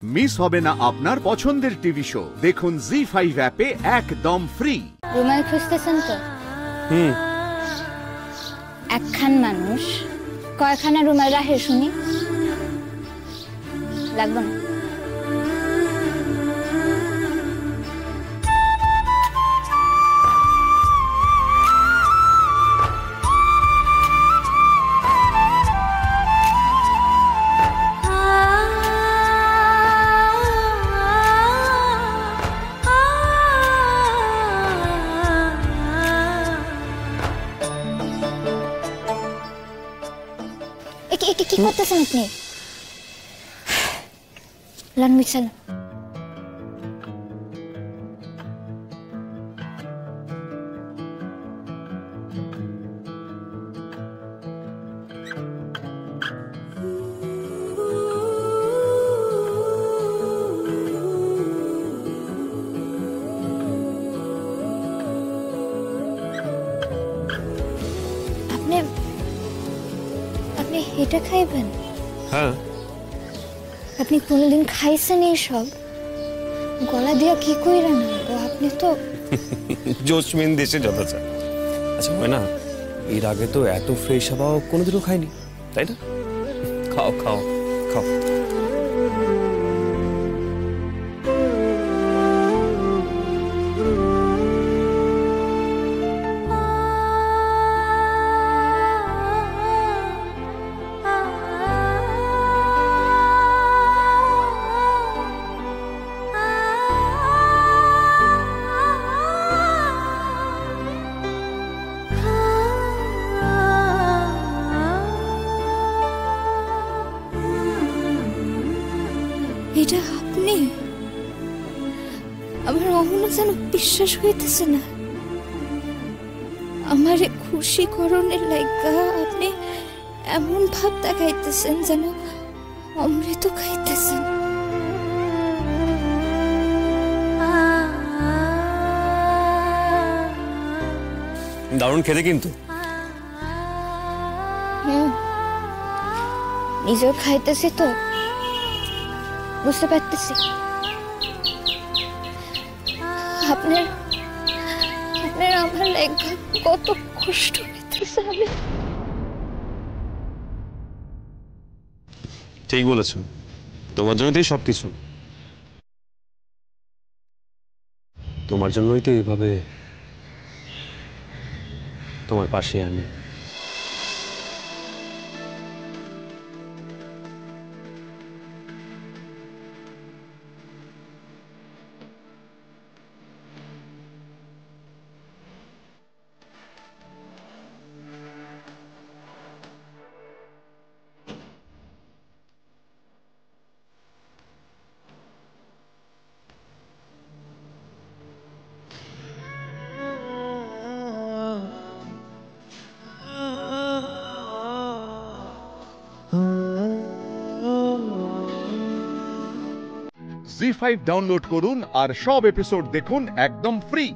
Miss হবে না আপনার পছন্দের টিভি শো। দেখুন জি5 অ্যাপে একদম ফ্রি। রুমাল খুঁজতেছেন তো? একখান মানুষ কয়খানা রুমাল রাখে শুনি? লাগবে না। কি করতেছেন আপনি? লান মিক্সার আপনি এটা খাইবেন? হ্যাঁ। আপনি কোনদিন খাইছেন এইসব? গলা দিয়া কি কইরা না আপনি তো জোসমিন দেশে যত চা। আচ্ছা ময়না, এর আগে তো এত ফ্রেশ হাওয়া কোনোদিনও খাইনি, তাই না? খাও খাও খাও। এটা আপনি? আমার অহনো যেন বিশ্বাস হইতেছে না। আমার খুশি করণের লাইগা আপনি এমন ভাব দেখাইতেছেন যেন অমৃত খাইতেছেন। দারুণ খেতে কিন্তু। নিজেও খাইতেছি তো বুঝতে পারতেছি। আপনার আমার লাইগা কত কষ্ট হইতেছে। আমি ঠিক বলেছো, তোমার জন্যই সবকিছু। তোমার জন্যই তো এইভাবে তোমার পাশে আমি। জি5 ডাউনলোড করুন আর সব এপিসোড দেখুন একদম ফ্রি।